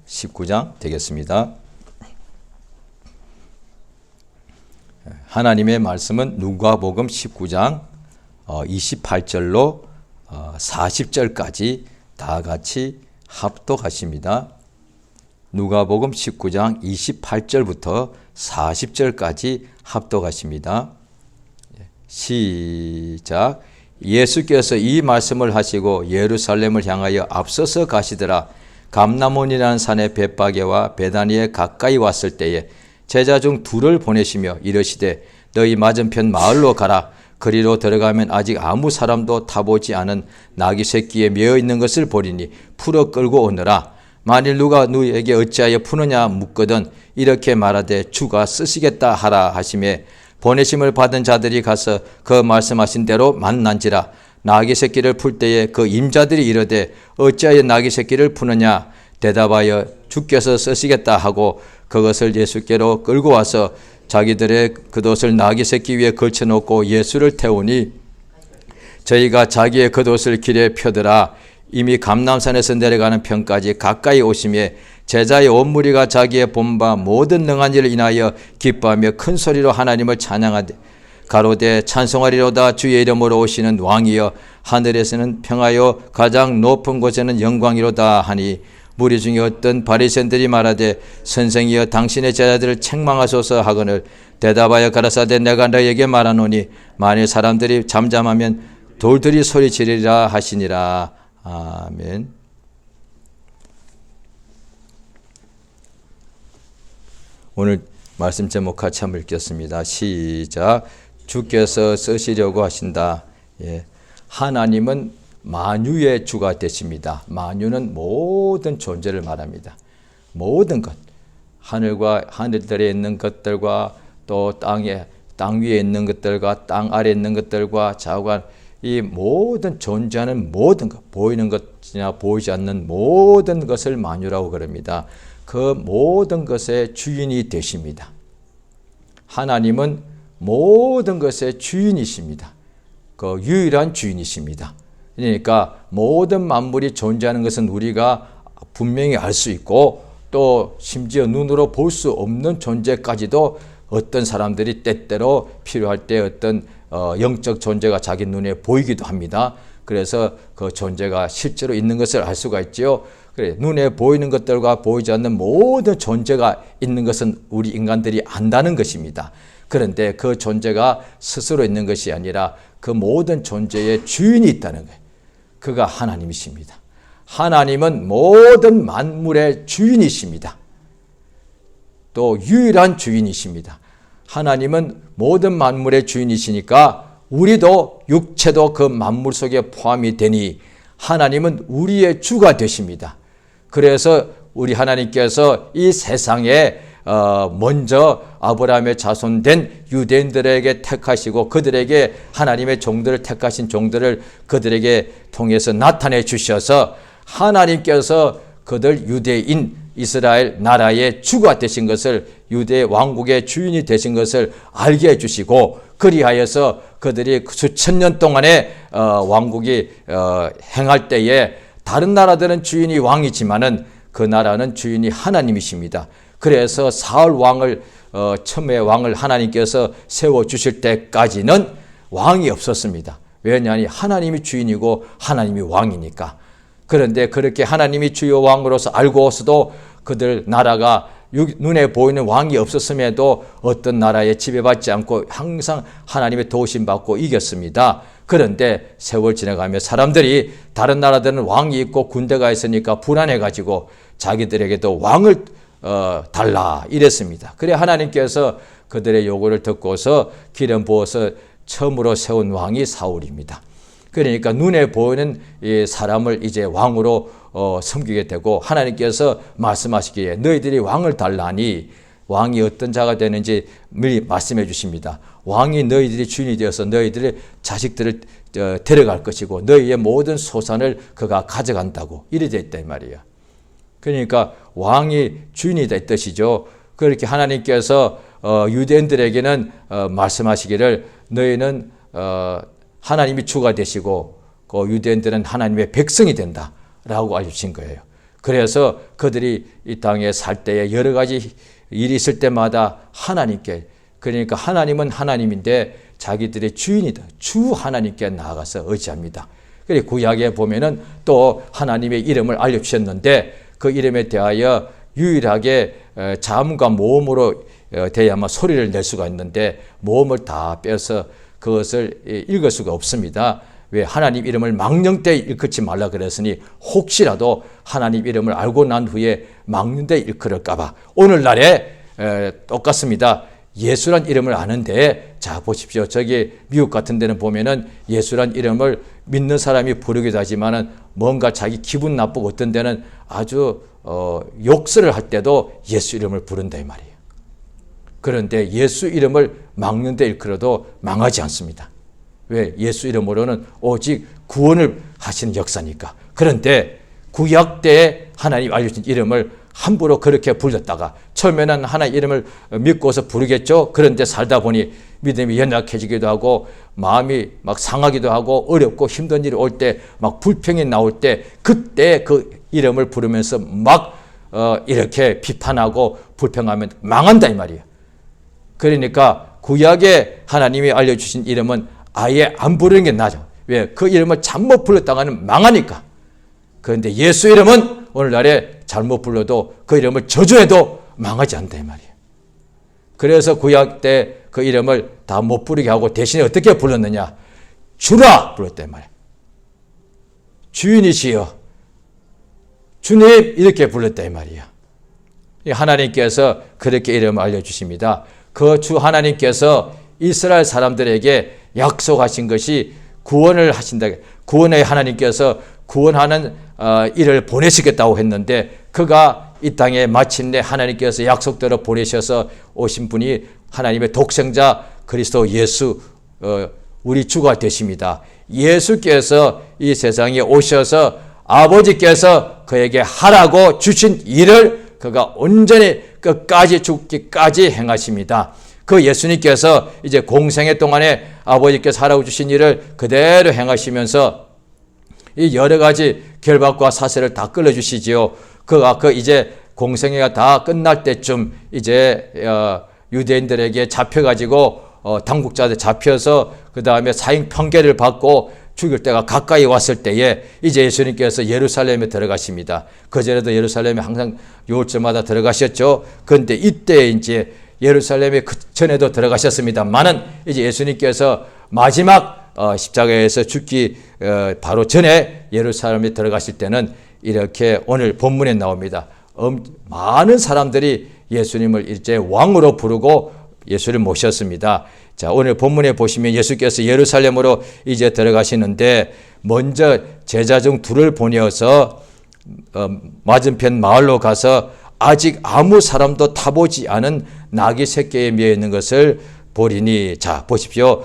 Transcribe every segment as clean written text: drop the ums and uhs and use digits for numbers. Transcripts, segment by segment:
19장 되겠습니다. 하나님의 말씀은 누가복음 19장 28절로 40절까지 다 같이 합독하십니다. 누가복음 19장 28절부터 40절까지 합독하십니다. 시작. 예수께서 이 말씀을 하시고 예루살렘을 향하여 앞서서 가시더라. 감람원이라는 산의 벳바게와 베다니에 가까이 왔을 때에 제자 중 둘을 보내시며 이르시되 너희 맞은편 마을로 가라. 그리로 들어가면 아직 아무 사람도 타보지 않은 나귀 새끼에 메어 있는 것을 보리니 풀어 끌고 오너라. 만일 누가 너희에게 어찌하여 푸느냐 묻거든 이렇게 말하되 주가 쓰시겠다 하라 하시매 보내심을 받은 자들이 가서 그 말씀하신 대로 만난지라. 나귀 새끼를 풀 때에 그 임자들이 이르되 어찌하여 나귀 새끼를 푸느냐 대답하여 주께서 쓰시겠다 하고 그것을 예수께로 끌고 와서 자기들의 겉옷을 나귀 새끼 위에 걸쳐놓고 예수를 태우니 저희가 자기의 겉옷을 길에 펴더라. 이미 감람산에서 내려가는 편까지 가까이 오시매 제자의 온 무리가 자기의 본 바 모든 능한 일을 인하여 기뻐하며 큰 소리로 하나님을 찬양하되 가로되 찬송하리로다. 주의 이름으로 오시는 왕이여 하늘에서는 평하여 가장 높은 곳에는 영광이로다 하니 무리 중에 어떤 바리새인들이 말하되 선생이여 당신의 제자들을 책망하소서 하거늘 대답하여 가라사대 내가 너에게 말하노니 만일 사람들이 잠잠하면 돌들이 소리 지르리라 하시니라. 아멘. 오늘 말씀 제목 같이 한번 읽겠습니다. 시작. 주께서 쓰시려고 하신다. 하나님은 만유의 주가 되십니다. 만유는 모든 존재를 말합니다. 모든 것, 하늘과 하늘들에 있는 것들과 또 땅 위에 있는 것들과 땅 아래에 있는 것들과 좌우간 이 모든 존재하는 모든 것, 보이는 것이나 보이지 않는 모든 것을 만유라고 그럽니다. 그 모든 것의 주인이 되십니다. 하나님은 모든 것의 주인이십니다. 그 유일한 주인이십니다. 그러니까 모든 만물이 존재하는 것은 우리가 분명히 알 수 있고 또 심지어 눈으로 볼 수 없는 존재까지도 어떤 사람들이 때때로 필요할 때 어떤 영적 존재가 자기 눈에 보이기도 합니다. 그래서 그 존재가 실제로 있는 것을 알 수가 있지요. 그래, 눈에 보이는 것들과 보이지 않는 모든 존재가 있는 것은 우리 인간들이 안다는 것입니다. 그런데 그 존재가 스스로 있는 것이 아니라 그 모든 존재의 주인이 있다는 거예요. 그가 하나님이십니다. 하나님은 모든 만물의 주인이십니다. 또 유일한 주인이십니다. 하나님은 모든 만물의 주인이시니까 우리도 육체도 그 만물 속에 포함이 되니 하나님은 우리의 주가 되십니다. 그래서 우리 하나님께서 이 세상에 먼저 아브라함의 자손된 유대인들에게 택하시고 그들에게 하나님의 종들을 택하신 종들을 그들에게 통해서 나타내 주셔서 하나님께서 그들 유대인 이스라엘 나라의 주가 되신 것을 유대 왕국의 주인이 되신 것을 알게 해주시고 그리하여서 그들이 수천 년 동안의 왕국이 행할 때에 다른 나라들은 주인이 왕이지만은 그 나라는 주인이 하나님이십니다. 그래서 사울 왕을 처음에 왕을 하나님께서 세워 주실 때까지는 왕이 없었습니다. 왜냐하니 하나님이 주인이고 하나님이 왕이니까. 그런데 그렇게 하나님이 주요 왕으로서 알고서도 그들 나라가 눈에 보이는 왕이 없었음에도 어떤 나라에 지배받지 않고 항상 하나님의 도우심 받고 이겼습니다. 그런데 세월 지나가며 사람들이 다른 나라들은 왕이 있고 군대가 있으니까 불안해가지고 자기들에게도 왕을 달라 이랬습니다. 그래 하나님께서 그들의 요구를 듣고서 기름 부어서 처음으로 세운 왕이 사울입니다. 그러니까 눈에 보이는 이 사람을 이제 왕으로 섬기게 되고 하나님께서 말씀하시기에 너희들이 왕을 달라니 왕이 어떤 자가 되는지 미리 말씀해 주십니다. 왕이 너희들이 주인이 되어서 너희들의 자식들을 데려갈 것이고 너희의 모든 소산을 그가 가져간다고 이래 되어 있단 말이에요. 그러니까 왕이 주인이 될 뜻이죠. 그렇게 하나님께서 유대인들에게는 말씀하시기를 너희는 하나님이 주가 되시고 그 유대인들은 하나님의 백성이 된다라고 알려주신 거예요. 그래서 그들이 이 땅에 살 때에 여러 가지 일이 있을 때마다 하나님께, 그러니까 하나님은 하나님인데 자기들의 주인이다, 주 하나님께 나아가서 의지합니다. 그리고 구약에 보면은 또 하나님의 이름을 알려주셨는데 그 이름에 대하여 유일하게 자음과 모음으로 대야만 소리를 낼 수가 있는데 모음을 다 빼서 그것을 읽을 수가 없습니다. 왜? 하나님 이름을 망령때 일컫지 말라 그랬으니 혹시라도 하나님 이름을 알고 난 후에 망령때 일컬을까 봐. 오늘날에 똑같습니다. 예수란 이름을 아는데, 자 보십시오. 저기 미국 같은 데는 보면은 예수란 이름을 믿는 사람이 부르기도 하지만은 뭔가 자기 기분 나쁘고 어떤 데는 아주 욕설을 할 때도 예수 이름을 부른다 이 말이에요. 그런데 예수 이름을 막는데 일컬어도 망하지 않습니다. 왜? 예수 이름으로는 오직 구원을 하시는 역사니까. 그런데 구약 때에 하나님 알려준 이름을 함부로 그렇게 불렀다가 처음에는 하나님 이름을 믿고서 부르겠죠. 그런데 살다 보니 믿음이 연약해지기도 하고 마음이 막 상하기도 하고 어렵고 힘든 일이 올 때 막 불평이 나올 때 그때 그 이름을 부르면서 막 이렇게 비판하고 불평하면 망한다 이 말이에요. 그러니까 구약에 하나님이 알려주신 이름은 아예 안 부르는 게 나죠. 왜? 그 이름을 잘못 불렀다가는 망하니까. 그런데 예수 이름은 오늘날에 잘못 불러도 그 이름을 저주해도 망하지 않다 이 말이에요. 그래서 구약 때 그 이름을 다 못 부르게 하고 대신에 어떻게 불렀느냐? 주라 불렀다 이 말이에요. 주인이시여, 주님 이렇게 불렀다 이 말이에요. 하나님께서 그렇게 이름을 알려주십니다. 그 주 하나님께서 이스라엘 사람들에게 약속하신 것이 구원을 하신다. 구원의 하나님께서 구원하는 일을 보내시겠다고 했는데 그가 이 땅에 마침내 하나님께서 약속대로 보내셔서 오신 분이 하나님의 독생자 그리스도 예수, 우리 주가 되십니다. 예수께서 이 세상에 오셔서 아버지께서 그에게 하라고 주신 일을 그가 온전히 끝까지 죽기까지 행하십니다. 그 예수님께서 이제 공생애 동안에 아버지께서 하라고 주신 일을 그대로 행하시면서 이 여러 가지 결박과 사슬을 다 끌어주시지요. 그가 이제 공생애가 다 끝날 때쯤 이제 유대인들에게 잡혀가지고 당국자들 잡혀서 그 다음에 사형 판결을 받고 죽일 때가 가까이 왔을 때에 이제 예수님께서 예루살렘에 들어가십니다. 그전에도 예루살렘에 항상 유월절마다 들어가셨죠. 그런데 이때 이제 예루살렘에 그 전에도 들어가셨습니다만은 이제 예수님께서 마지막 십자가에서 죽기 바로 전에 예루살렘에 들어가실 때는 이렇게 오늘 본문에 나옵니다. 많은 사람들이 예수님을 이제 왕으로 부르고 예수를 모셨습니다. 자, 오늘 본문에 보시면 예수께서 예루살렘으로 이제 들어가시는데 먼저 제자 중 둘을 보내어서 맞은편 마을로 가서 아직 아무 사람도 타보지 않은 나귀 새끼에 매여 있는 것을 보리니. 자, 보십시오.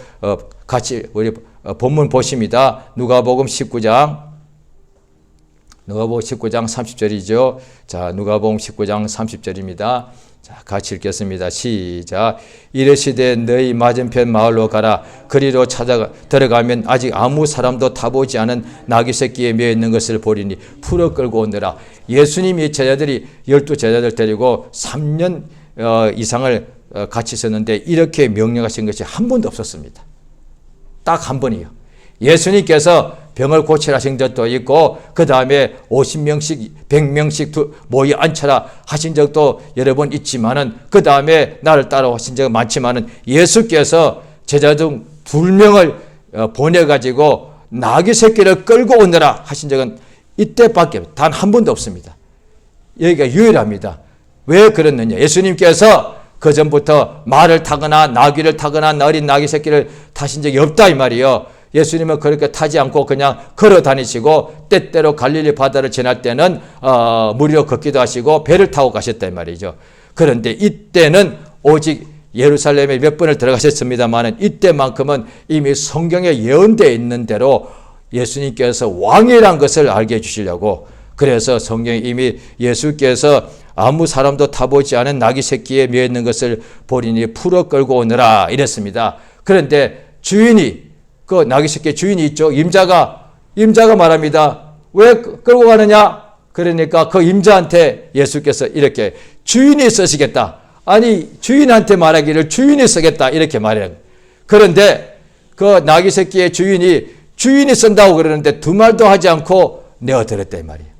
같이 우리 본문 보십니다. 누가복음 19장 30절이죠. 자, 누가복음 19장 30절입니다. 자, 같이 읽겠습니다. 시작. 이르시되 너희 맞은편 마을로 가라. 그리로 들어가면 아직 아무 사람도 타보지 않은 나귀 새끼에 매여 있는 것을 보리니 풀어 끌고 오느라. 예수님이 제자들이 12제자들 데리고 3년 이상을 같이 있었는데 이렇게 명령하신 것이 한 번도 없었습니다. 딱 한 번이요. 예수님께서 병을 고치라 하신 적도 있고 그 다음에 50명씩 100명씩 모여 앉혀라 하신 적도 여러 번 있지만은 그 다음에 나를 따라 하신 적은 많지만은 예수께서 제자 중 2명을 보내가지고 나귀 새끼를 끌고 오느라 하신 적은 이때밖에 단 한 번도 없습니다. 여기가 유일합니다. 왜 그랬느냐? 예수님께서 그 전부터 말을 타거나 나귀를 타거나 어린 나귀 새끼를 타신 적이 없다 이 말이요. 예수님은 그렇게 타지 않고 그냥 걸어 다니시고 때때로 갈릴리 바다를 지날 때는 무리로 걷기도 하시고 배를 타고 가셨다 이 말이죠. 그런데 이때는 오직 예루살렘에 몇 번을 들어가셨습니다만 이때만큼은 이미 성경에 예언되어 있는 대로 예수님께서 왕이란 것을 알게 해주시려고, 그래서 성경에 이미 예수께서 아무 사람도 타보지 않은 나귀 새끼에 매여 있는 것을 보리니 풀어 끌고 오느라 이랬습니다. 그런데 주인이, 그 나귀 새끼 주인이 있죠. 임자가 말합니다. 왜 끌고 가느냐? 그러니까 그 임자한테 예수께서 이렇게 주인이 쓰시겠다. 아니 주인한테 말하기를 주인이 쓰겠다 이렇게 말해요. 그런데 그 나귀 새끼의 주인이 쓴다고 그러는데 두 말도 하지 않고 내어드렸다 이 말이에요.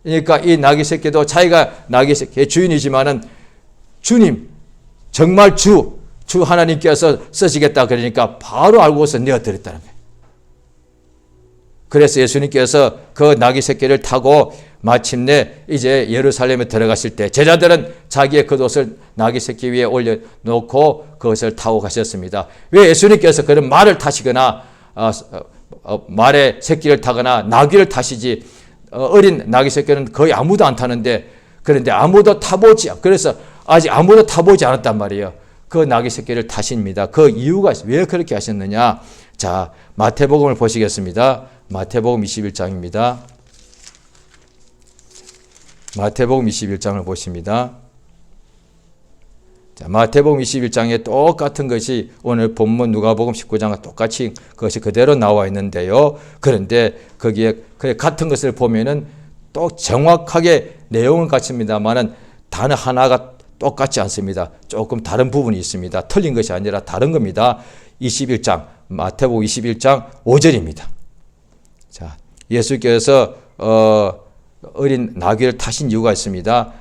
그러니까 이 나귀 새끼도 자기가 나귀 새끼의 주인이지만은 주님 정말 주 하나님께서 쓰시겠다 그러니까 바로 알고서 내어드렸다는 거예요. 그래서 예수님께서 그 나귀 새끼를 타고 마침내 이제 예루살렘에 들어가실 때 제자들은 자기의 겉옷을 나귀 새끼 위에 올려놓고 그것을 타고 가셨습니다. 왜 예수님께서 그런 말을 타시거나 말의 새끼를 타거나 나귀를 타시지 어린 나귀 새끼는 거의 아무도 안 타는데 그런데 아무도 타보지 그래서 아직 아무도 타보지 않았단 말이에요. 그 나귀 새끼를 타십니다. 그 이유가 왜 그렇게 하셨느냐? 자, 마태복음을 보시겠습니다. 마태복음 21장입니다. 마태복음 21장을 보십니다. 자, 마태복음 21장에 똑같은 것이 오늘 본문 누가복음 19장과 똑같이 그것이 그대로 나와 있는데요. 그런데 거기에 같은 것을 보면은 또 정확하게 내용은 같습니다만은 단어 하나가 똑같지 않습니다. 조금 다른 부분이 있습니다. 틀린 것이 아니라 다른 겁니다. 21장, 마태복음 21장 5절입니다. 자, 예수께서 어린 나귀를 타신 이유가 있습니다.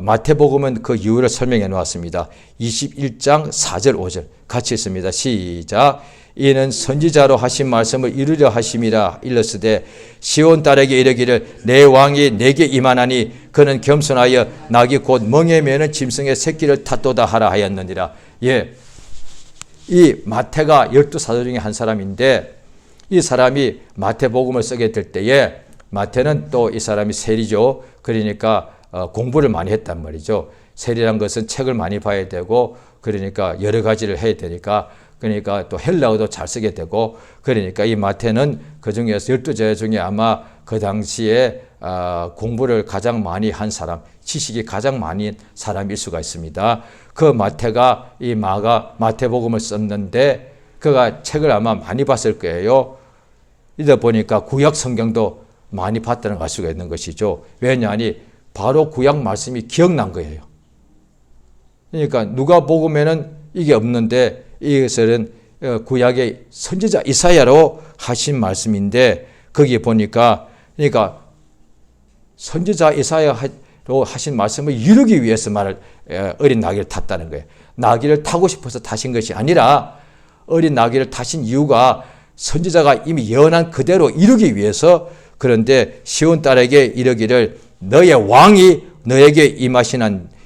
마태복음은 그 이유를 설명해 놓았습니다. 21장 4절 5절 같이 있습니다. 시작. 이는 선지자로 하신 말씀을 이루려 하심이라 일렀으되 시온 딸에게 이르기를 내 왕이 내게 임하나니 그는 겸손하여 나귀 곧 멍에 매는 짐승의 새끼를 탔도다 하라 하였느니라. 예, 이 마태가 12사도 중에 한 사람인데 이 사람이 마태복음을 쓰게 될 때에 마태는 또 이 사람이 세리죠. 그러니까 공부를 많이 했단 말이죠. 세리란 것은 책을 많이 봐야 되고 그러니까 여러 가지를 해야 되니까 그러니까 또 헬라어도 잘 쓰게 되고 그러니까 이 마태는 그 중에서 12제자 중에 아마 그 당시에 공부를 가장 많이 한 사람, 지식이 가장 많은 사람일 수가 있습니다. 그 마태가 이 마태복음을 썼는데 그가 책을 아마 많이 봤을 거예요. 이러다 보니까 구약 성경도 많이 봤다는 걸 알 수가 있는 것이죠. 왜냐하니 바로 구약 말씀이 기억난 거예요. 그러니까 누가복음에는 이게 없는데 이것은 구약의 선지자 이사야로 하신 말씀인데 거기에 보니까 그러니까 선지자 이사야로 하신 말씀을 이루기 위해서 어린 나귀를 탔다는 거예요. 나귀를 타고 싶어서 타신 것이 아니라 어린 나귀를 타신 이유가 선지자가 이미 예언한 그대로 이루기 위해서 그런데 시온 딸에게 이르기를 너의 왕이 너에게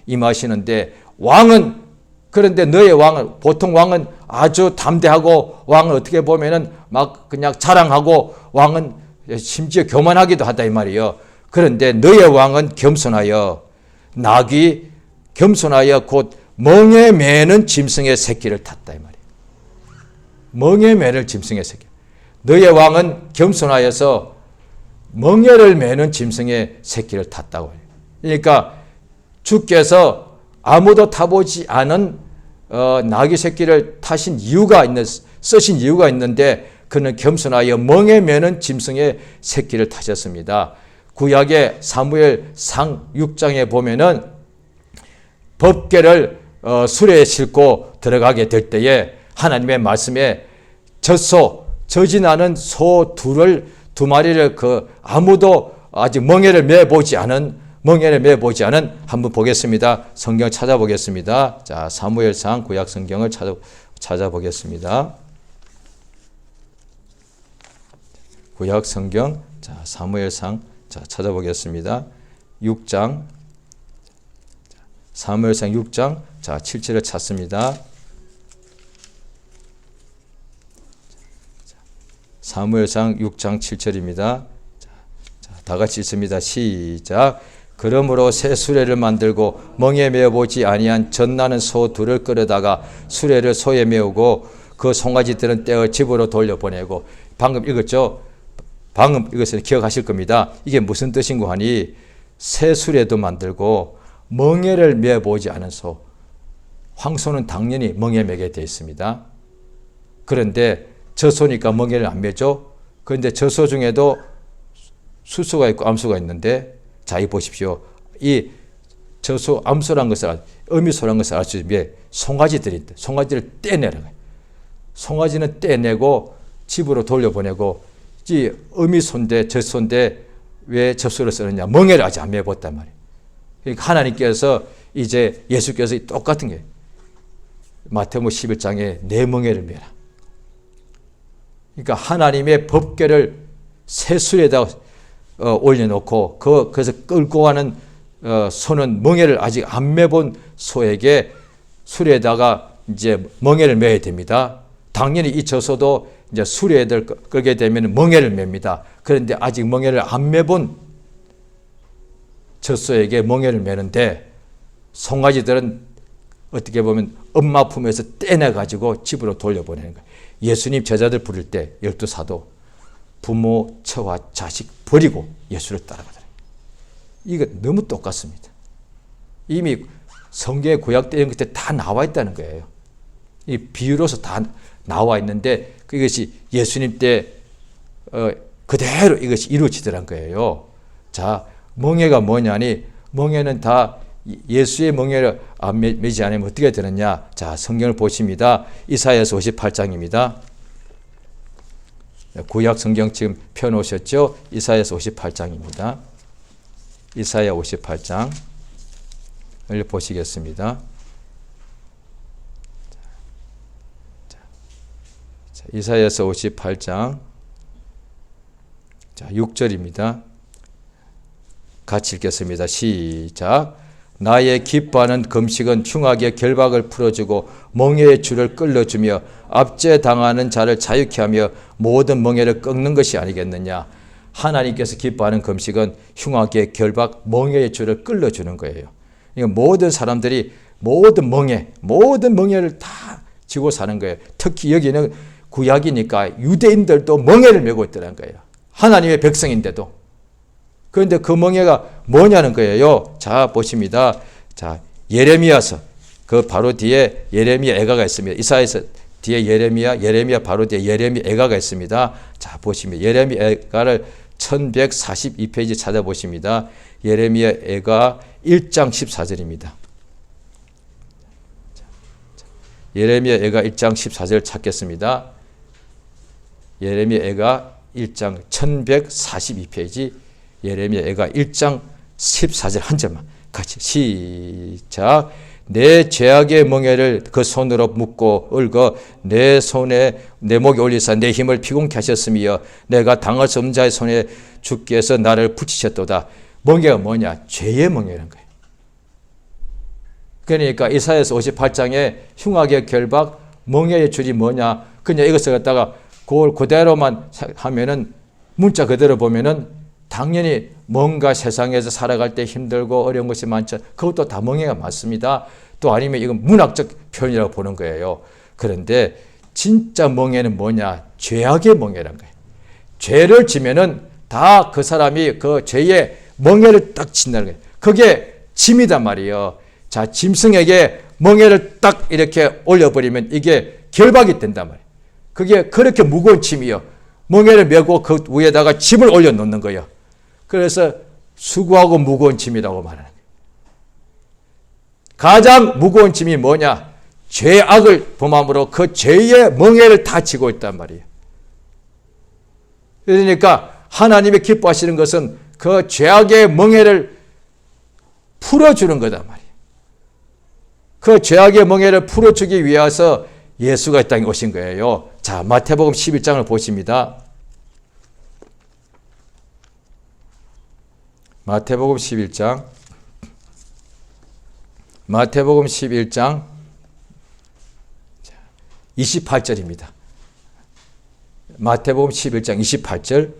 임하시는데 왕은 그런데 너의 왕은 보통 왕은 아주 담대하고 왕은 어떻게 보면은 막 그냥 자랑하고 왕은 심지어 교만하기도 하다 이 말이에요. 그런데 너의 왕은 겸손하여 나귀 겸손하여 곧 멍에 매는 짐승의 새끼를 탔다 이 말이에요. 멍에 매는 짐승의 새끼. 너의 왕은 겸손하여서 멍에를 매는 짐승의 새끼를 탔다고 해요. 그러니까 주께서 아무도 타보지 않은 나귀 새끼를 쓰신 이유가 있는데 그는 겸손하여 멍에 매는 짐승의 새끼를 타셨습니다. 구약의 사무엘상 6장에 보면은 법궤를 수레에 싣고 들어가게 될 때에 하나님의 말씀에 저진하는 소 두 마리를 아무도 아직 멍에를 매보지 않은 한번 보겠습니다. 성경 찾아보겠습니다. 자, 사무엘상 구약 성경을 찾아보겠습니다. 구약 성경, 자, 사무엘상, 자, 찾아보겠습니다. 6장, 사무엘상 6장, 자, 7절을 찾습니다. 사무엘상 6장 7절입니다. 자, 다 같이 읽습니다. 시작. 그러므로 새 수레를 만들고 멍에 메어보지 아니한 젖나는 소 둘을 끌어다가 수레를 소에 메우고 그 송아지들은 떼어 집으로 돌려보내고 방금 읽었죠? 방금 이것을 기억하실 겁니다. 이게 무슨 뜻인고 하니 새 수레도 만들고 멍에를 메어보지 않은 소. 황소는 당연히 멍에 매게 되어 있습니다. 그런데 젖소니까 멍에를 안 매죠. 그런데 젖소 중에도 수소가 있고 암소가 있는데, 자, 이 보십시오. 이 저소, 암소란 것을, 어미소란 것을 알 수 있는 송아지들이, 송아지를 떼내는 거예요. 송아지는 떼내고 집으로 돌려보내고, 이 어미소인데, 젖소인데 왜 젖소를 쓰느냐? 멍에를 아직 안 매봤단 말이에요. 그러니까 하나님께서 이제 예수께서 똑같은 게 마태복음 11장에 내 멍에를 매라. 그러니까 하나님의 법궤를 새 술에다 올려놓고 그래서 끌고 가는 소는 멍에를 아직 안 매본 소에게 술에다가 이제 멍에를 매야 됩니다. 당연히 이 젖소도 이제 수레를 끌게 되면 멍에를 맵니다. 그런데 아직 멍에를 안 매본 젖소에게 멍에를 매는데, 송아지들은 어떻게 보면 엄마 품에서 떼내가지고 집으로 돌려보내는 거예요. 예수님 제자들 부를 때 12사도 부모, 처와 자식 버리고 예수를 따라가더래요. 이거 너무 똑같습니다. 이미 성경의 구약된 것에 다 나와 있다는 거예요. 이 비유로서 다 나와 있는데 그것이 예수님 때 그대로 이것이 이루어지더란 거예요. 자, 멍에가 뭐냐니, 멍에는 다 예수의 멍에를 안 매지 않으면 어떻게 되느냐. 자, 성경을 보십니다. 이사야서 58장입니다. 구약 성경 지금 펴놓으셨죠? 이사야서 58장입니다. 이사야 58장을 보시겠습니다. 자, 이사야서 58장, 자, 6절입니다. 같이 읽겠습니다. 시작. 나의 기뻐하는 금식은 흉악의 결박을 풀어주고 멍에의 줄을 끌어주며 압제당하는 자를 자유케 하며 모든 멍에를 꺾는 것이 아니겠느냐. 하나님께서 기뻐하는 금식은 흉악의 결박, 멍에의 줄을 끌어주는 거예요. 그러니까 모든 사람들이 모든 멍에를 다 지고 사는 거예요. 특히 여기는 구약이니까 유대인들도 멍에를 메고 있더라는 거예요. 하나님의 백성인데도. 그런데 그 멍에가 뭐냐는 거예요. 자, 보십니다. 자, 예레미야서, 그 바로 뒤에 예레미야 애가가 있습니다. 이사야서 뒤에 예레미야 바로 뒤에 예레미야 애가가 있습니다. 자, 보시면 예레미야 애가를 1142페이지 찾아보십니다. 예레미야 애가 1장 14절입니다. 예레미야 애가 1장 14절 찾겠습니다. 예레미야 애가 1장 1142페이지 예레미야 애가 1장 14절 한 절만 같이 시작. 내 죄악의 멍에를 그 손으로 묶고 얽어 내 손에 내 목에 올리사 내 힘을 피곤케 하셨으며 내가 당할 수 없는 자의 손에 주께서 나를 붙이셨도다. 멍에가 뭐냐? 죄의 멍에라는 거예요. 그러니까 이사야서 58장에 흉악의 결박, 멍에의 줄이 뭐냐? 그냥 이것을 갖다가 그걸 그대로만 하면은 문자 그대로 보면은 당연히 뭔가 세상에서 살아갈 때 힘들고 어려운 것이 많죠. 그것도 다 멍에가 맞습니다. 또 아니면 이건 문학적 표현이라고 보는 거예요. 그런데 진짜 멍에는 뭐냐? 죄악의 멍에란 거예요. 죄를 지면은 다 그 사람이 그 죄의 멍에를 딱 진다는 거예요. 그게 짐이단 말이에요. 자, 짐승에게 멍에를 딱 이렇게 올려버리면 이게 결박이 된단 말이에요. 그게 그렇게 무거운 짐이요. 멍에를 메고 그 위에다가 짐을 올려놓는 거예요. 그래서 수고하고 무거운 짐이라고 말하는 거예요. 가장 무거운 짐이 뭐냐? 죄악을 범함으로 그 죄의 멍에를 다 지고 있단 말이에요. 그러니까 하나님이 기뻐하시는 것은 그 죄악의 멍에를 풀어주는 거단 말이에요. 그 죄악의 멍에를 풀어주기 위해서 예수가 이 땅에 오신 거예요. 자, 마태복음 11장을 보십니다. 마태복음 11장 28절입니다. 마태복음 11장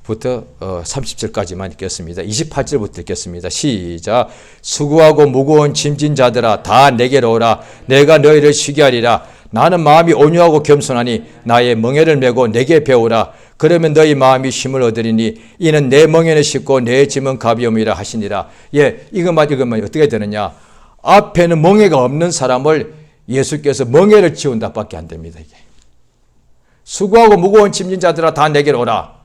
28절부터 30절까지만 읽겠습니다. 28절부터 읽겠습니다. 시작. 수고하고 무거운 짐진 자들아 다 내게로 오라. 내가 너희를 쉬게 하리라. 나는 마음이 온유하고 겸손하니 나의 멍에를 메고 내게 배우라. 그러면 너희 마음이 쉼을 얻으리니 이는 내 멍에는 쉽고 내 짐은 가벼움이라 하시니라. 예, 이것만 어떻게 되느냐? 앞에는 멍에가 없는 사람을 예수께서 멍에를 지운다 밖에 안 됩니다. 이게. 수고하고 무거운 짐진 자들아 다 내게로 오라.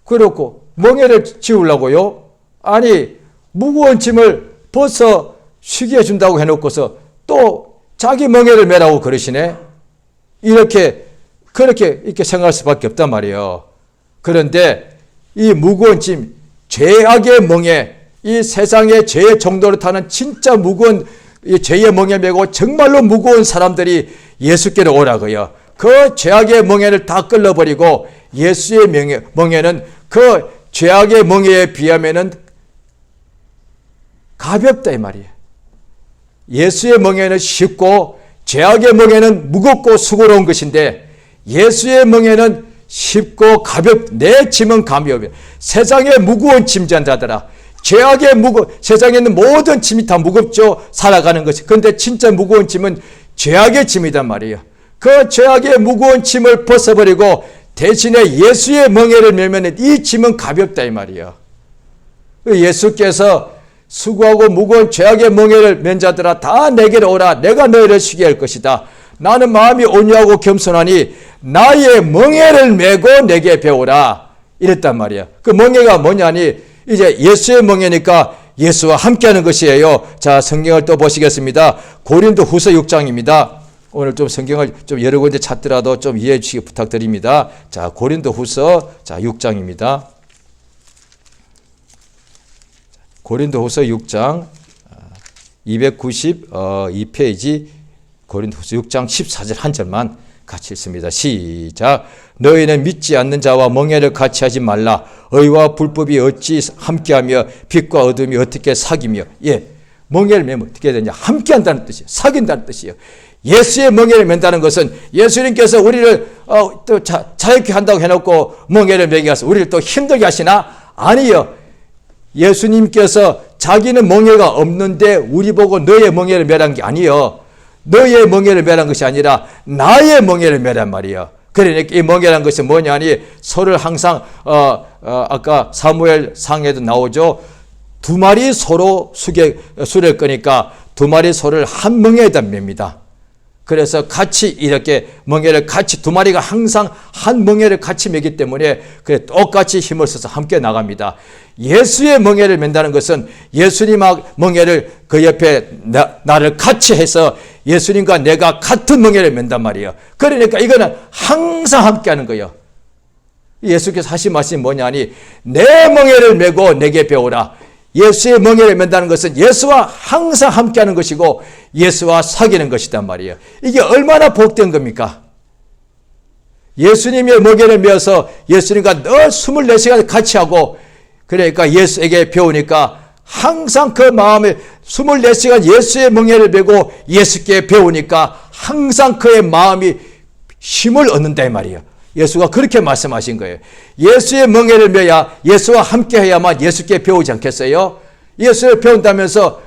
그렇고 멍에를 지우려고요? 아니 무거운 짐을 벗어 쉬게 해준다고 해놓고서 또 자기 멍에를 매라고 그러시네. 그렇게 생각할 수밖에 없단 말이에요. 그런데 이 무거운 짐, 죄악의 멍에, 이 세상의 죄의 정도로 타는 진짜 무거운 이 죄의 멍에 메고 정말로 무거운 사람들이 예수께로 오라고요. 그 죄악의 멍에를 다 끌어버리고 예수의 멍에는 그 죄악의 멍에에 비하면은 가볍다 이 말이에요. 예수의 멍에는 쉽고 죄악의 멍에는 무겁고 수고로운 것인데 예수의 멍에는 쉽고 내 짐은 가벼워. 세상의 무거운 짐전자들아, 세상에 있는 모든 짐이 다 무겁죠. 살아가는 것이. 그런데 진짜 무거운 짐은 죄악의 짐이단 말이에요. 그 죄악의 무거운 짐을 벗어버리고 대신에 예수의 멍에를 메면 이 짐은 가볍다 이 말이에요. 예수께서 수고하고 무거운 죄악의 멍에를 맨 자들아 다 내게로 오라. 내가 너희를 쉬게 할 것이다. 나는 마음이 온유하고 겸손하니 나의 멍에를 메고 내게 배우라. 이랬단 말이야. 그 멍에가 뭐냐니 이제 예수의 멍에니까 예수와 함께하는 것이에요. 자, 성경을 또 보시겠습니다. 고린도후서 6장입니다. 오늘 좀 성경을 좀 여러 군데 찾더라도 좀 이해해 주시기 부탁드립니다. 자, 고린도후서 6장입니다. 고린도후서 6장 292페이지 고린도후서 6장 14절 한 절만 같이 읽습니다. 시작. 너희는 믿지 않는 자와 멍에를 같이 하지 말라. 의와 불법이 어찌 함께하며 빛과 어둠이 어떻게 사귀며. 예, 멍에를 매면 어떻게 되냐? 함께한다는 뜻이에요. 사귄다는 뜻이에요. 예수의 멍에를 맨다는 것은 예수님께서 우리를 또 자유케 한다고 해놓고 멍에를 매게 하셔서 우리를 또 힘들게 하시나? 아니요. 예수님께서 자기는 멍에가 없는데 우리 보고 너의 멍에를 매란 게 아니요. 너의 멍에를 매란 것이 아니라 나의 멍에를 매란 말이에요. 그러니까 이 멍에란 것이 뭐냐니 소를 항상 아까 사무엘 상에도 나오죠. 두 마리 소로 수레를 끄니까 두 마리 소를 한 멍에에다 맵니다. 그래서 같이 이렇게 멍에를 같이 두 마리가 항상 한 멍에를 같이 매기 때문에 그래 똑같이 힘을 써서 함께 나갑니다. 예수의 멍에를 맨다는 것은 예수님 멍에를 그 옆에 나를 같이 해서 예수님과 내가 같은 멍에를 맨단 말이에요. 그러니까 이거는 항상 함께 하는 거예요. 예수께서 하신 말씀이 뭐냐니 내 멍에를 메고 내게 배우라. 예수의 멍에를 맨다는 것은 예수와 항상 함께하는 것이고 예수와 사귀는 것이단 말이에요. 이게 얼마나 복된 겁니까? 예수님의 멍에를 메어서 예수님과 늘 24시간 같이 하고 그러니까 예수에게 배우니까 항상 그 마음에 24시간 예수의 멍에를 메고 예수께 배우니까 항상 그의 마음이 힘을 얻는다 이 말이에요. 예수가 그렇게 말씀하신 거예요. 예수의 멍에를 메야 예수와 함께 해야만 예수께 배우지 않겠어요? 예수를 배운다면서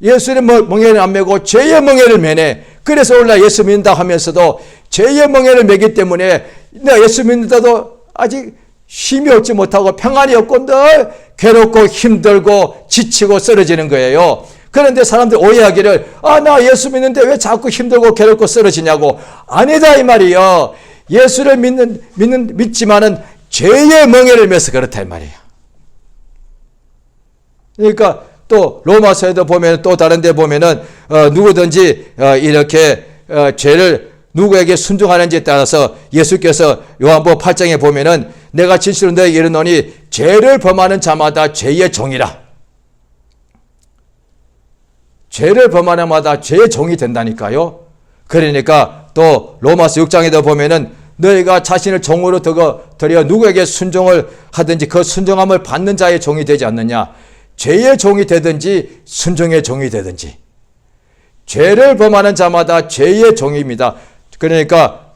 예수의 멍에를 안 메고 죄의 멍에를 메네. 그래서 오늘날 예수 믿는다 하면서도 죄의 멍에를 메기 때문에 내가 예수 믿는다도 아직 힘이 얻지 못하고 평안이 없고 늘 괴롭고 힘들고 지치고 쓰러지는 거예요. 그런데 사람들 오해하기를 나 예수 믿는데 왜 자꾸 힘들고 괴롭고 쓰러지냐고. 아니다 이 말이에요. 예수를 믿지만은 죄의 멍에를 메서 그렇다 이 말이에요. 그러니까 또 로마서에도 보면 또 다른 데 보면은 누구든지 이렇게 죄를 누구에게 순종하는지에 따라서 예수께서 요한복음 8장에 보면은 내가 진실로 너에게 이르노니 죄를 범하는 자마다 죄의 종이라. 죄를 범하는 자마다 죄의 종이 된다니까요. 그러니까 또 로마서 6장에도 보면은 너희가 자신을 종으로 드려 누구에게 순종을 하든지 그 순종함을 받는 자의 종이 되지 않느냐. 죄의 종이 되든지 순종의 종이 되든지 죄를 범하는 자마다 죄의 종입니다. 그러니까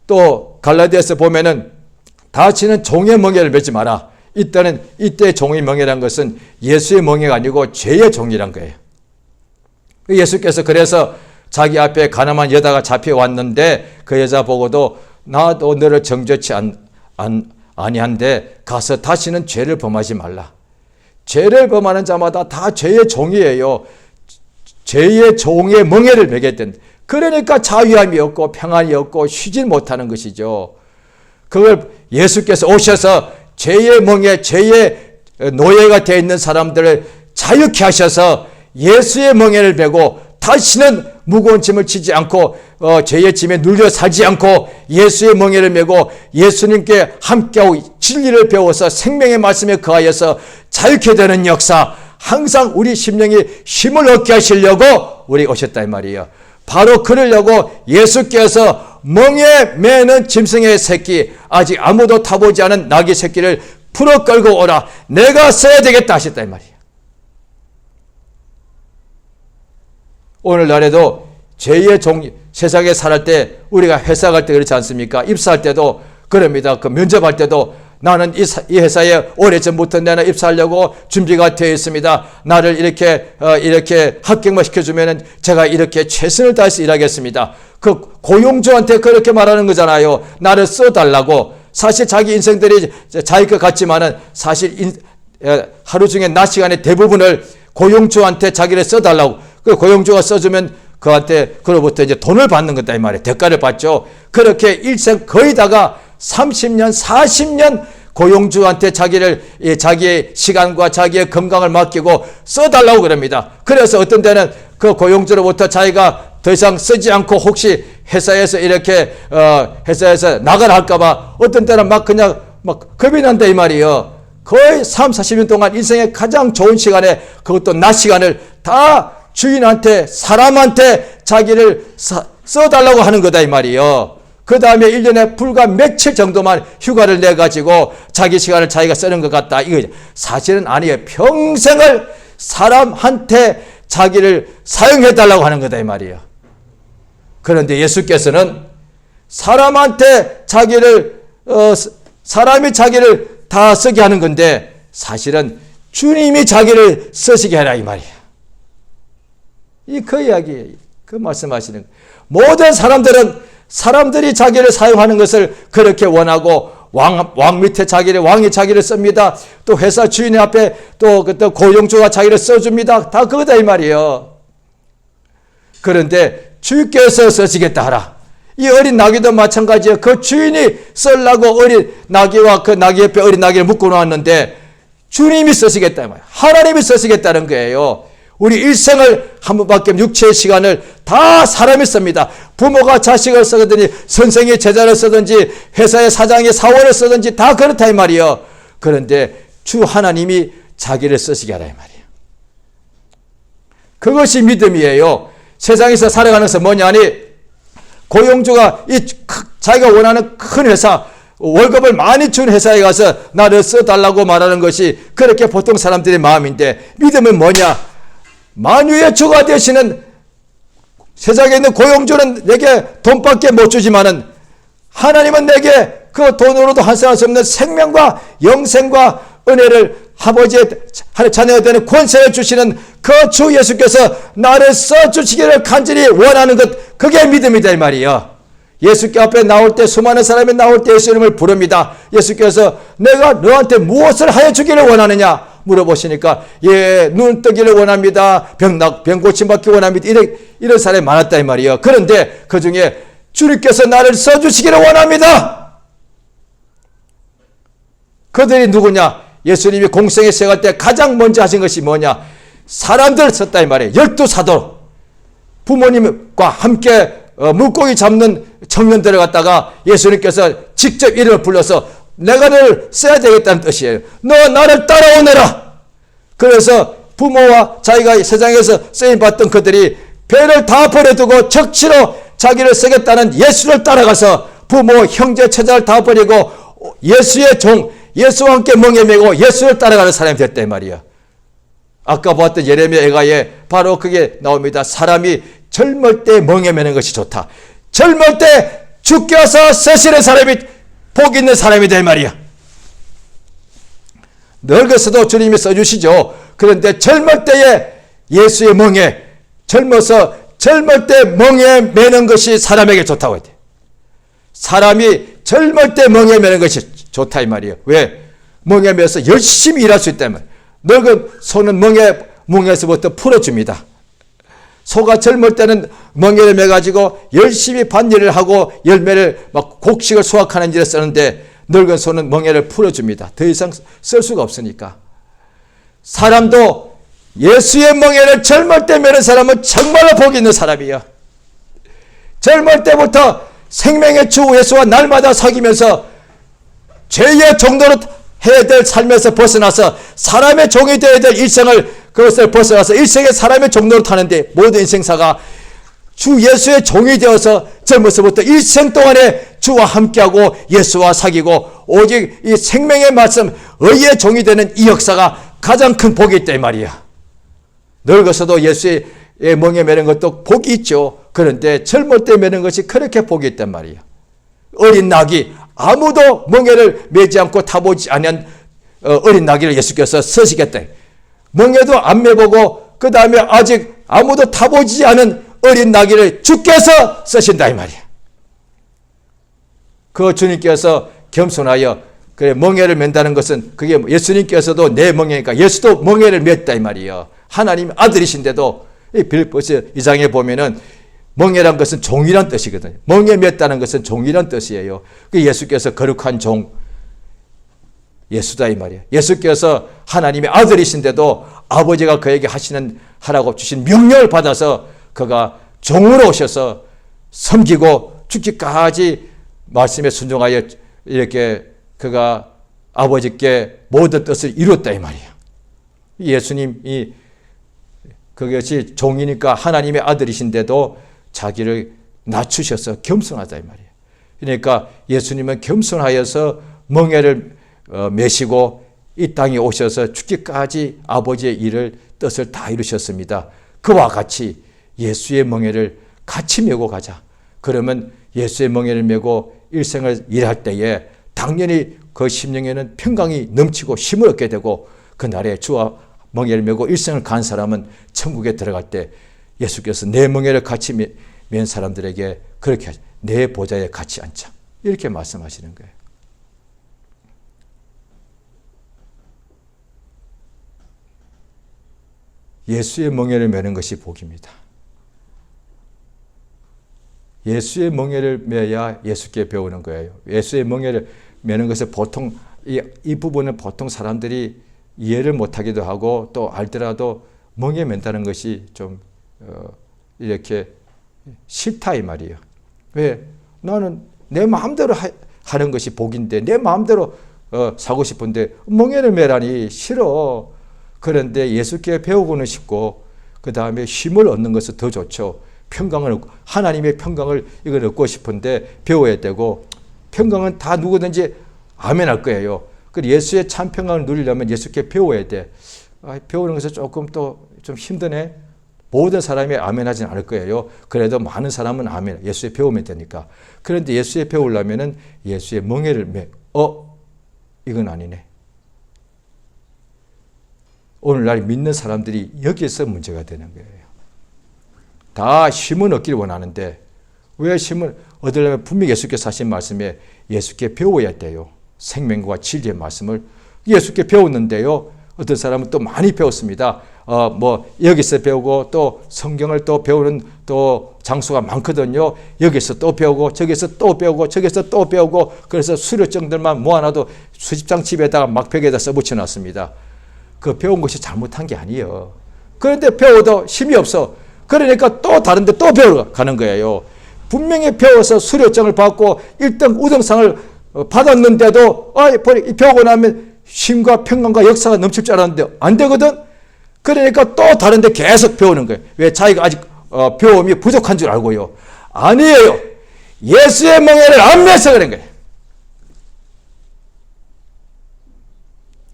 또 갈라디아서 보면은 다시는 종의 멍에를 메지 마라. 이때 종의 멍에란 것은 예수의 멍에가 아니고 죄의 종이란 거예요. 예수께서 그래서 자기 앞에 가늠한 여자가 잡혀왔는데 그 여자 보고도 나도 너를 정죄치 아니한데 가서 다시는 죄를 범하지 말라. 죄를 범하는 자마다 다 죄의 종이에요. 죄의 종의 멍에를 매게 된다. 그러니까 자유함이 없고 평안이 없고 쉬지 못하는 것이죠. 그걸 예수께서 오셔서 죄의 멍에 죄의 노예가 되어 있는 사람들을 자유케 하셔서 예수의 멍에를 메고 다시는 무거운 짐을 지지 않고 죄의 짐에 눌려 살지 않고 예수의 멍에를 메고 예수님께 함께하고 진리를 배워서 생명의 말씀에 거하여서 자유케 되는 역사, 항상 우리 심령이 힘을 얻게 하시려고 우리 오셨다 이 말이에요. 바로 그러려고 예수께서 멍에 매는 짐승의 새끼, 아직 아무도 타보지 않은 나귀 새끼를 풀어 끌고 오라, 내가 써야 되겠다 하셨다 이 말이에요. 오늘날에도 죄의 세상에 살할 때 우리가 회사 갈 때 그렇지 않습니까? 입사할 때도 그럽니다. 그 면접할 때도 나는 이 회사에 오래전부터 나는 입사하려고 준비가 되어 있습니다. 나를 이렇게 합격만 시켜주면은 제가 이렇게 최선을 다해서 일하겠습니다. 그 고용주한테 그렇게 말하는 거잖아요. 나를 써달라고. 사실 자기 인생들이 자기 것 같지만은 사실 하루 중에 낮 시간에 대부분을 고용주한테 자기를 써달라고. 그 고용주가 써주면 그한테 그로부터 이제 돈을 받는 거다 이 말이에요. 대가를 받죠. 그렇게 일생 거의 다가 30년, 40년 고용주한테 자기의 시간과 자기의 건강을 맡기고 써달라고 그럽니다. 그래서 어떤 때는 그 고용주로부터 자기가 더 이상 쓰지 않고 혹시 회사에서 이렇게 회사에서 나가라 할까봐 어떤 때는 그냥 겁이 난다 이 말이에요. 거의 3, 40년 동안 인생의 가장 좋은 시간에 그것도 낮 시간을 다 주인한테, 사람한테 자기를 써달라고 하는 거다 이 말이에요. 그 다음에 1년에 불과 며칠 정도만 휴가를 내가지고 자기 시간을 자기가 쓰는 것 같다. 이거 사실은 아니에요. 평생을 사람한테 자기를 사용해달라고 하는 거다 이 말이에요. 그런데 예수께서는 사람한테 사람이 자기를 다 쓰게 하는 건데 사실은 주님이 자기를 쓰시게 하라 이 말이에요. 그 이야기예요. 그 말씀하시는 거예요. 모든 사람들이 자기를 사용하는 것을 그렇게 원하고 왕 밑에 왕이 자기를 씁니다. 또 회사 주인 앞에 또 고용주가 자기를 써줍니다. 다 그거다 이 말이에요. 그런데 주께서 쓰시겠다 하라. 이 어린 나귀도 마찬가지예요. 그 주인이 쓰려고 어린 나귀와 그 나귀 옆에 어린 나귀를 묶어 놓았는데 주님이 쓰시겠다 이 말이에요. 하나님이 쓰시겠다는 거예요. 우리 일생을 한 번밖에 육체의 시간을 다 사람이 씁니다. 부모가 자식을 쓰든지 선생이 제자를 쓰든지 회사의 사장이 사원을 쓰든지 다 그렇다 이 말이에요. 그런데 주 하나님이 자기를 쓰시게 하라 이 말이에요. 그것이 믿음이에요. 세상에서 살아가는 것은 뭐냐니 고용주가 자기가 원하는 큰 회사 월급을 많이 준 회사에 가서 나를 써달라고 말하는 것이 그렇게 보통 사람들의 마음인데 믿음은 뭐냐? 만유의 주가 되시는 세상에 있는 고용주는 내게 돈밖에 못 주지만은 하나님은 내게 그 돈으로도 환산할 수 없는 생명과 영생과 은혜를 아버지의 자녀가 되는 권세를 주시는 그 주 예수께서 나를 써주시기를 간절히 원하는 것, 그게 믿음이다 이 말이에요. 예수께 앞에 나올 때 수많은 사람이 나올 때 예수님을 부릅니다. 예수께서 내가 너한테 무엇을 하여 주기를 원하느냐 물어보시니까 눈 뜨기를 원합니다. 병 고침받기 원합니다. 이런 사람이 많았다 이 말이에요. 그런데 그 중에 주님께서 나를 써주시기를 원합니다. 그들이 누구냐? 예수님이 공생에 시작할 때 가장 먼저 하신 것이 뭐냐? 사람들을 썼다 이 말이에요. 12사도 부모님과 함께 물고기 잡는 청년들을 갖다가 예수님께서 직접 이름을 불러서 내가 너를 써야 되겠다는 뜻이에요. 너 나를 따라오너라. 그래서 부모와 자기가 세상에서 쓰임받던 그들이 배를 다 버려두고 적시로 자기를 쓰겠다는 예수를 따라가서 부모, 형제, 처자를 다 버리고 예수의 종, 예수와 함께 멍에 메고 예수를 따라가는 사람이 됐다 이 말이야. 아까 보았던 예레미야 애가에 바로 그게 나옵니다. 사람이 젊을 때 멍에 메는 것이 좋다. 젊을 때 주께서 쓰시는 사람이 복 있는 사람이다 이 말이야. 늙어서도 주님이 써주시죠. 그런데 젊을 때에 예수의 멍에 젊을 때 멍에 메는 것이 사람에게 좋다고 해요. 사람이 젊을 때 멍에 메는 것이 좋다 이 말이에요. 왜? 멍에 메서 열심히 일할 수 있다면 늙은 소는 멍에서부터 풀어줍니다. 소가 젊을 때는 멍에를 매가지고 열심히 밭일을 하고 열매를 곡식을 수확하는 일에 쓰는데 늙은 손은 멍에를 풀어줍니다. 더 이상 쓸 수가 없으니까. 사람도 예수의 멍에를 젊을 때 매는 사람은 정말로 복이 있는 사람이에요. 젊을 때부터 생명의 주 예수와 날마다 사귀면서 죄의 종로로 해야 될 삶에서 벗어나서 사람의 종이 되어야 될 일생을 그것을 벗어나서 일생의 사람의 종로로 타는데 모든 인생사가 주 예수의 종이 되어서 젊어서부터 일생 동안에 주와 함께하고 예수와 사귀고 오직 이 생명의 말씀 의의 종이 되는 이 역사가 가장 큰 복이 있다 이 말이야. 늙어서도 예수의 멍에 매는 것도 복이 있죠. 그런데 젊을 때 매는 것이 그렇게 복이 있단 말이야. 어린 낙이 아무도 멍에를 매지 않고 타보지 않은 어린 낙이를 예수께서 쓰시겠다. 멍에도 안 매보고 그 다음에 아직 아무도 타보지 않은 어린 나귀를 주께서 쓰신다 이 말이야. 그 주님께서 겸손하여 그래 멍에를 맨다는 것은 그게 예수님께서도 내 멍에니까 예수도 멍에를 맸다 이 말이에요. 하나님 아들이신데도 이 빌립보서 2장에 보면은 멍에란 것은 종이란 뜻이거든요. 멍에 맸다는 것은 종이란 뜻이에요. 그 예수께서 거룩한 종 예수다 이 말이에요. 예수께서 하나님의 아들이신데도 아버지가 그에게 하라고 주신 명령을 받아서 그가 종으로 오셔서 섬기고 죽기까지 말씀에 순종하여 이렇게 그가 아버지께 모든 뜻을 이뤘다 이 말이에요. 예수님이 그것이 종이니까 하나님의 아들이신데도 자기를 낮추셔서 겸손하다 이 말이에요. 그러니까 예수님은 겸손하여서 멍에를 메시고 이 땅에 오셔서 죽기까지 아버지의 일을 뜻을 다 이루셨습니다. 그와 같이 예수의 멍에를 같이 메고 가자. 그러면 예수의 멍에를 메고 일생을 일할 때에 당연히 그 심령에는 평강이 넘치고 힘을 얻게 되고 그날에 주와 멍에를 메고 일생을 간 사람은 천국에 들어갈 때 예수께서 내 멍에를 같이 맨 사람들에게 그렇게 내 보좌에 같이 앉자. 이렇게 말씀하시는 거예요. 예수의 멍에를 메는 것이 복입니다. 예수의 멍에를 메야 예수께 배우는 거예요. 예수의 멍에를 메는 것을 보통 이 부분은 보통 사람들이 이해를 못하기도 하고 또 알더라도 멍에 맨다는 것이 좀 이렇게 싫다 이 말이에요. 왜? 나는 내 마음대로 하는 것이 복인데 내 마음대로 사고 싶은데 멍에를 메라니 싫어. 그런데 예수께 배우고는 싶고 그 다음에 힘을 얻는 것은 더 좋죠. 평강을 하나님의 평강을 이걸 얻고 싶은데 배워야 되고 평강은 다 누구든지 아멘할 거예요. 그래서 예수의 참 평강을 누리려면 예수께 배워야 돼. 배우는 것은 조금 또 좀 힘드네. 모든 사람이 아멘하지는 않을 거예요. 그래도 많은 사람은 아멘. 예수에 배우면 되니까. 그런데 예수에 배우려면은 예수의 멍에를 이건 아니네. 오늘날 믿는 사람들이 여기서 문제가 되는 거예요. 다 힘은 얻기를 원하는데 왜 힘을 얻으려면 분명히 예수께서 하신 말씀에 예수께 배워야 돼요. 생명과 진리의 말씀을 예수께 배웠는데요. 어떤 사람은 또 많이 배웠습니다. 여기서 배우고 또 성경을 또 배우는 또 장소가 많거든요. 여기서 또 배우고 저기서 또 배우고 저기서 또 배우고 그래서 수료증들만 모아놔도 수십 장 집에다가 막벽에다 써붙여 놨습니다. 그 배운 것이 잘못한 게 아니에요. 그런데 배워도 힘이 없어. 그러니까 또 다른데 또 배우러 가는 거예요. 분명히 배워서 수료증을 받고 1등 우등상을 받았는데도 배우고 나면 힘과 평강과 역사가 넘칠 줄 알았는데 안 되거든. 그러니까 또 다른데 계속 배우는 거예요. 왜? 자기가 아직 배움이 부족한 줄 알고요. 아니에요. 예수의 멍에를 안 매서 그런 거예요.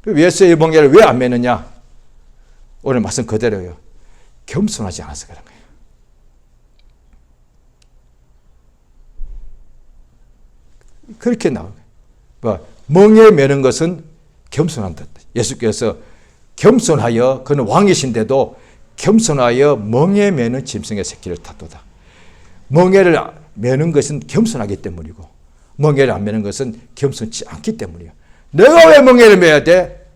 예수의 멍에를 왜 안 매느냐? 오늘 말씀 그대로예요. 겸손하지 않아서 그런 거예요. 그렇게 나오는 거예요. 멍에 매는 것은 겸손한다. 예수께서 겸손하여 그는 왕이신데도 겸손하여 멍에 매는 짐승의 새끼를 탔도다. 멍에를 매는 것은 겸손하기 때문이고 멍에를 안 매는 것은 겸손치 않기 때문이에요. 내가 왜 멍에를 매야 돼?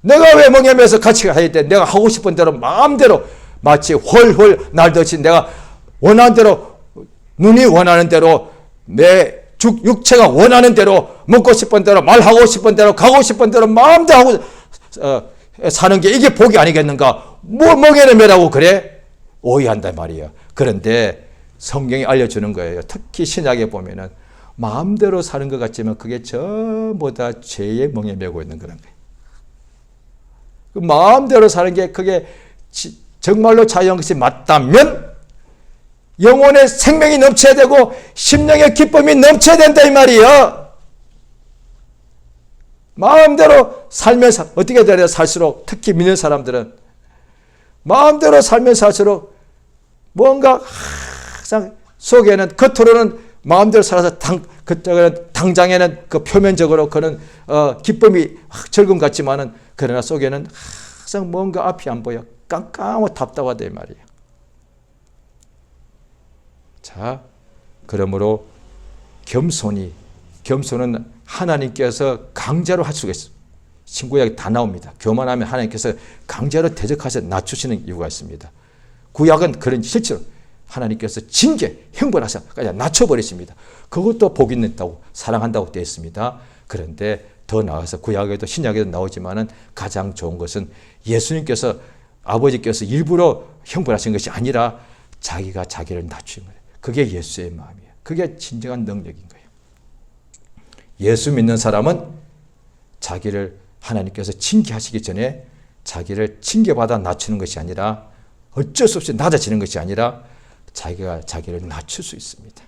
내가 왜 멍에 매서 같이 해야 돼? 내가 하고 싶은 대로 마음대로 마치 헐헐 날듯이 내가 원하는 대로 눈이 원하는 대로 내 육체가 원하는 대로 먹고 싶은 대로 말하고 싶은 대로 가고 싶은 대로 마음대로 하고 사는 게 이게 복이 아니겠는가? 뭐 멍에는 매라고 그래? 오해한단 말이에요. 그런데 성경이 알려주는 거예요. 특히 신약에 보면은 마음대로 사는 것 같지만 그게 전부 다 죄의 멍에 매고 있는 그런 거예요. 그 마음대로 사는 게 그게 정말로 자유한 것이 맞다면 영혼의 생명이 넘쳐야 되고 심령의 기쁨이 넘쳐야 된다 이 말이에요. 마음대로 살면서 어떻게 돼야 살수록 특히 믿는 사람들은 마음대로 살면서 살수록 뭔가 항상 속에는 겉으로는 마음대로 살아서 당장에는 그 표면적으로 그는 기쁨이 즐거움 같지만은 그러나 속에는 항상 뭔가 앞이 안 보여 깜깜하고 답답하다 이 말이에요. 자, 그러므로 겸손은 하나님께서 강제로 할 수가 있어요. 신구약에 다 나옵니다. 교만하면 하나님께서 강제로 대적하셔 낮추시는 이유가 있습니다. 구약은 그런 실제로 하나님께서 징계, 형벌하셔 그냥 낮춰버리십니다. 그것도 복 있다고 사랑한다고 되어 있습니다. 그런데 더 나아가서 구약에도 신약에도 나오지만은 가장 좋은 것은 예수님께서 아버지께서 일부러 형벌하신 것이 아니라 자기가 자기를 낮추신 거예요. 그게 예수의 마음이에요. 그게 진정한 능력인 거예요. 예수 믿는 사람은 자기를 하나님께서 징계하시기 전에 자기를 징계받아 낮추는 것이 아니라 어쩔 수 없이 낮아지는 것이 아니라 자기가 자기를 낮출 수 있습니다.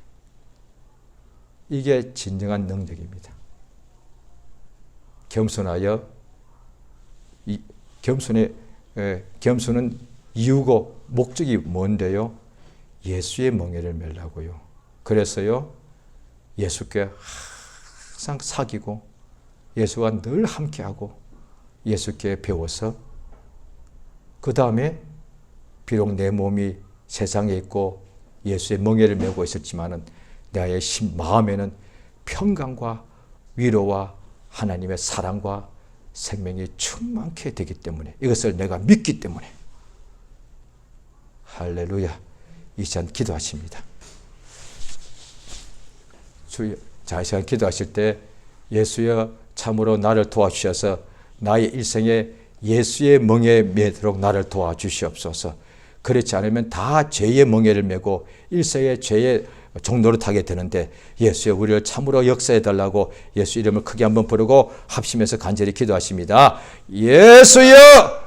이게 진정한 능력입니다. 겸손하여 겸손은 이유고 목적이 뭔데요? 예수의 멍에를 매려고요. 그래서요 예수께 항상 사귀고 예수와 늘 함께하고 예수께 배워서 그 다음에 비록 내 몸이 세상에 있고 예수의 멍에를 메고 있었지만은 나의 마음에는 평강과 위로와 하나님의 사랑과 생명이 충만케 되기 때문에 이것을 내가 믿기 때문에 할렐루야. 이 시간 기도하십니다. 자, 이 시간 기도하실 때 예수여 참으로 나를 도와주셔서 나의 일생에 예수의 멍에 매도록 나를 도와주시옵소서. 그렇지 않으면 다 죄의 멍에를 메고 일생에 죄의 종로를 타게 되는데 예수여 우리를 참으로 역사해 달라고 예수 이름을 크게 한번 부르고 합심해서 간절히 기도하십니다. 예수여